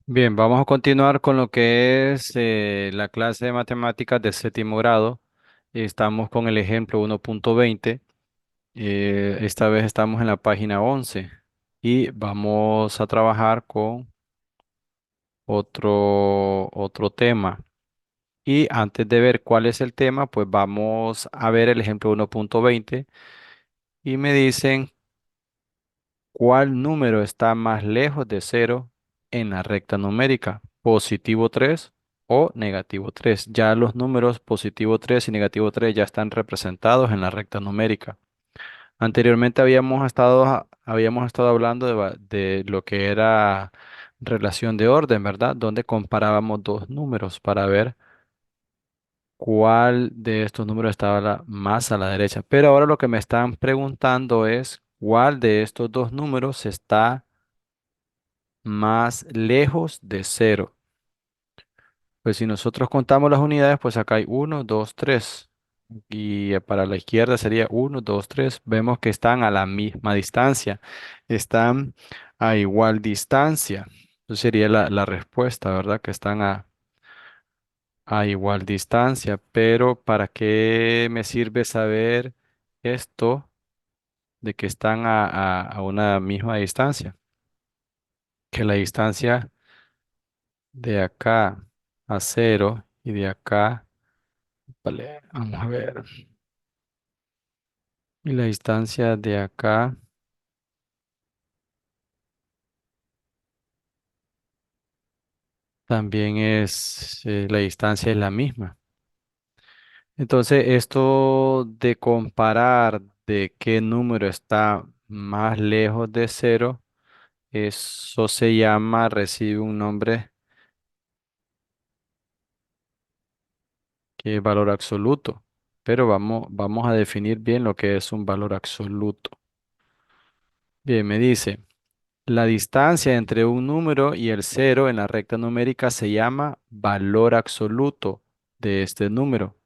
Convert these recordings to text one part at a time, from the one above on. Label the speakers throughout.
Speaker 1: Bien, vamos a continuar con lo que es la clase de matemáticas de séptimo grado. Estamos con el ejemplo 1.20. Esta vez estamos en la página 11 y vamos a trabajar con otro tema. Y antes de ver cuál es el tema, pues vamos a ver el ejemplo 1.20 y me dicen cuál número está más lejos de cero en la recta numérica, positivo 3 o negativo 3. Ya los números positivo 3 y negativo 3 ya están representados en la recta numérica. Anteriormente habíamos estado hablando de lo que era relación de orden, ¿verdad? Donde comparábamos dos números para ver cuál de estos números estaba más a la derecha. Pero ahora lo que me están preguntando es cuál de estos dos números está más lejos de cero. Pues si nosotros contamos las unidades, pues acá hay uno, 2, 3. Y para la izquierda sería uno, 2, 3. Vemos que están a la misma distancia. Están a igual distancia. Eso sería la respuesta, ¿verdad? Que están a igual distancia. Pero ¿para qué me sirve saber esto de que están a una misma distancia? Que la distancia de acá a cero y de acá, vale, vamos a ver. Y la distancia de acá también la distancia es la misma. Entonces, esto de comparar de qué número está más lejos de cero, eso se llama, recibe un nombre que es valor absoluto. Pero vamos a definir bien lo que es un valor absoluto. Bien, me dice. La distancia entre un número y el cero en la recta numérica se llama valor absoluto de este número.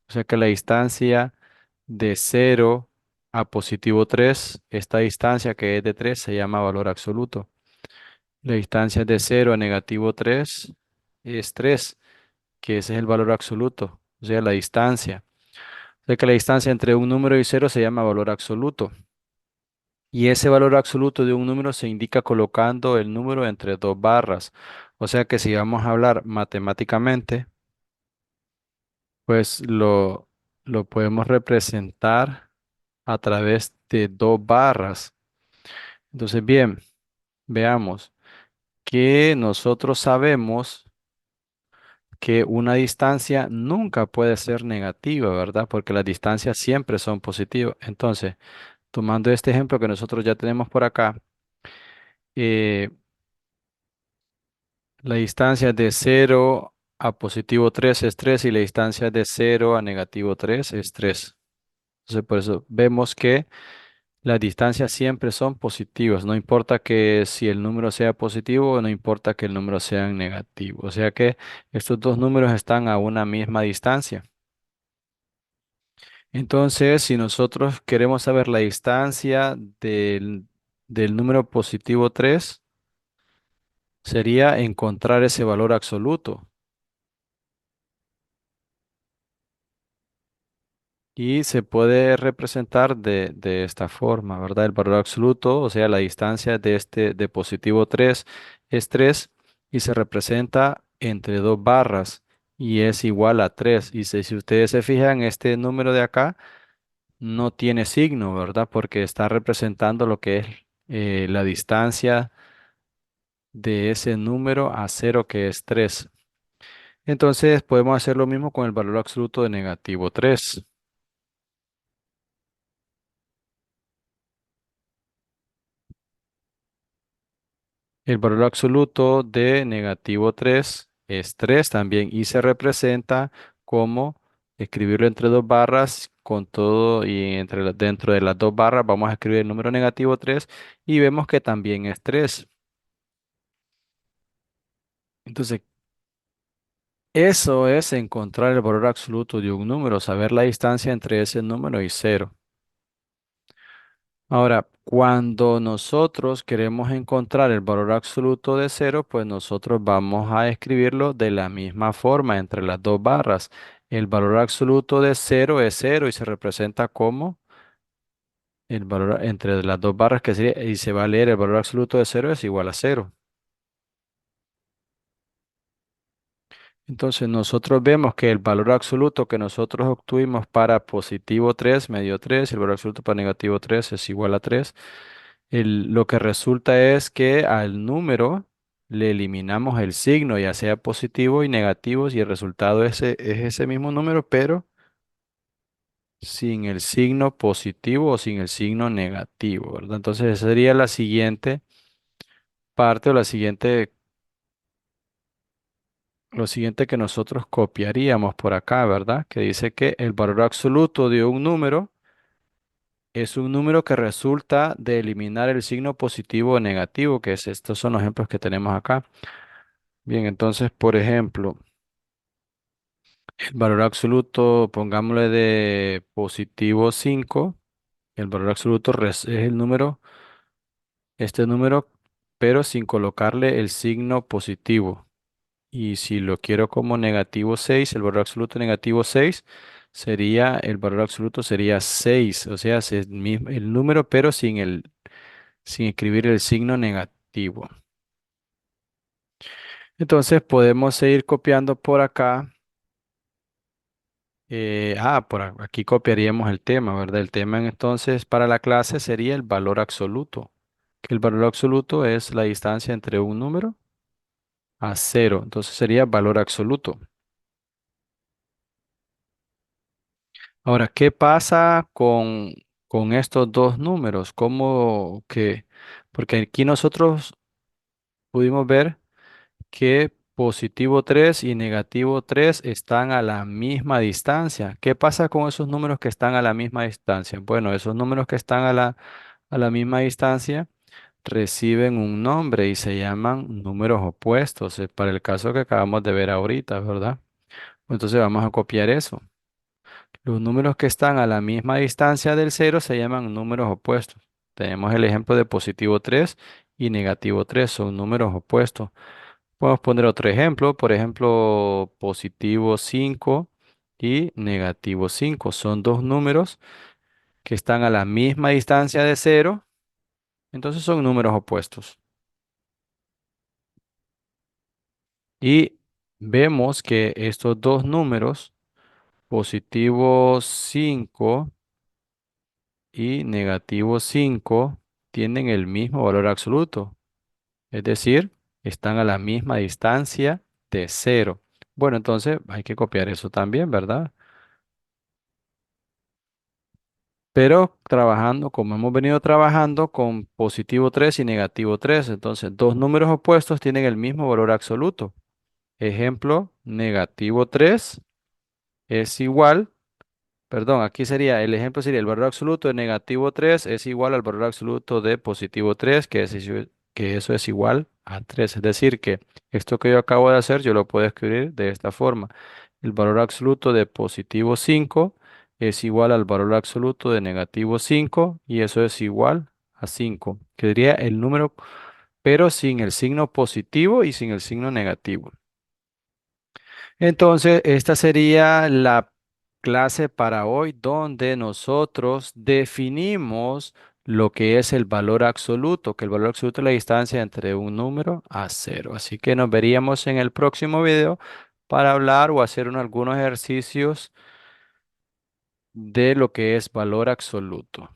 Speaker 1: O sea que la distancia de cero a positivo 3, esta distancia que es de 3 se llama valor absoluto. La distancia de cero a negativo 3 es 3, que ese es el valor absoluto, o sea, la distancia. O sea que la distancia entre un número y cero se llama valor absoluto. Y ese valor absoluto de un número se indica colocando el número entre dos barras. O sea que si vamos a hablar matemáticamente, pues lo podemos representar a través de dos barras. Entonces, bien, veamos que nosotros sabemos que una distancia nunca puede ser negativa, ¿verdad? Porque las distancias siempre son positivas. Entonces, tomando este ejemplo que nosotros ya tenemos por acá, eh, la distancia de cero a positivo 3 es 3 y la distancia de cero a negativo 3 es 3. Entonces, por eso vemos que las distancias siempre son positivas. No importa que si el número sea positivo o no importa que el número sea negativo. O sea que estos dos números están a una misma distancia. Entonces, si nosotros queremos saber la distancia del número positivo 3, sería encontrar ese valor absoluto. Y se puede representar de esta forma, ¿verdad? El valor absoluto, o sea, la distancia de este de positivo 3 es 3 y se representa entre dos barras y es igual a 3. Y si ustedes se fijan, este número de acá no tiene signo, ¿verdad? Porque está representando lo que es la distancia de ese número a cero, que es 3. Entonces podemos hacer lo mismo con el valor absoluto de negativo 3. El valor absoluto de negativo 3 es 3 también y se representa como escribirlo entre dos barras con todo y dentro de las dos barras vamos a escribir el número negativo 3 y vemos que también es 3. Entonces, eso es encontrar el valor absoluto de un número, saber la distancia entre ese número y cero. Ahora, cuando nosotros queremos encontrar el valor absoluto de cero, pues nosotros vamos a escribirlo de la misma forma entre las dos barras. El valor absoluto de cero es cero y se representa como el valor entre las dos barras que sería, y se va a leer el valor absoluto de cero es igual a cero. Entonces nosotros vemos que el valor absoluto que nosotros obtuvimos para positivo 3 me dio 3, el valor absoluto para negativo 3 es igual a 3. Lo que resulta es que al número le eliminamos el signo, ya sea positivo y negativos, y el resultado es ese mismo número, pero sin el signo positivo o sin el signo negativo, ¿verdad? Entonces esa sería la siguiente parte o lo siguiente que nosotros copiaríamos por acá, ¿verdad? Que dice que el valor absoluto de un número es un número que resulta de eliminar el signo positivo o negativo, que es estos son los ejemplos que tenemos acá. Bien, entonces, por ejemplo, el valor absoluto, pongámosle de positivo 5. El valor absoluto es el número, este número, pero sin colocarle el signo positivo. Y si lo quiero como negativo 6, el valor absoluto negativo 6 sería, el valor absoluto sería 6, o sea, es el número, pero sin escribir el signo negativo. Entonces podemos seguir copiando por acá. Aquí copiaríamos el tema, ¿verdad? El tema entonces para la clase sería el valor absoluto, que el valor absoluto es la distancia entre un número a cero, entonces sería valor absoluto. Ahora, ¿qué pasa con estos dos números? ¿Cómo que? Porque aquí nosotros pudimos ver que positivo 3 y negativo 3 están a la misma distancia. ¿Qué pasa con esos números que están a la misma distancia? Bueno, esos números que están a la misma distancia reciben un nombre y se llaman números opuestos, para el caso que acabamos de ver ahorita, ¿verdad? Entonces vamos a copiar eso. Los números que están a la misma distancia del cero se llaman números opuestos. Tenemos el ejemplo de positivo 3 y negativo 3, son números opuestos. Podemos poner otro ejemplo, por ejemplo, positivo 5 y negativo 5. Son dos números que están a la misma distancia de cero, entonces son números opuestos. Y vemos que estos dos números, positivo 5 y negativo 5, tienen el mismo valor absoluto, es decir, están a la misma distancia de cero. Bueno, entonces hay que copiar eso también, ¿verdad? Pero trabajando, como hemos venido trabajando con positivo 3 y negativo 3, entonces dos números opuestos tienen el mismo valor absoluto. Ejemplo, negativo 3 es igual, perdón, aquí sería, el ejemplo sería el valor absoluto de negativo 3 es igual al valor absoluto de positivo 3, que eso es igual a 3. Es decir, que esto que yo acabo de hacer, yo lo puedo escribir de esta forma. El valor absoluto de positivo 5 es igual al valor absoluto de negativo 5 y eso es igual a 5. Que sería el número, pero sin el signo positivo y sin el signo negativo. Entonces, esta sería la clase para hoy donde nosotros definimos lo que es el valor absoluto, que el valor absoluto es la distancia entre un número a cero. Así que nos veríamos en el próximo video para hablar o hacer algunos ejercicios de lo que es valor absoluto.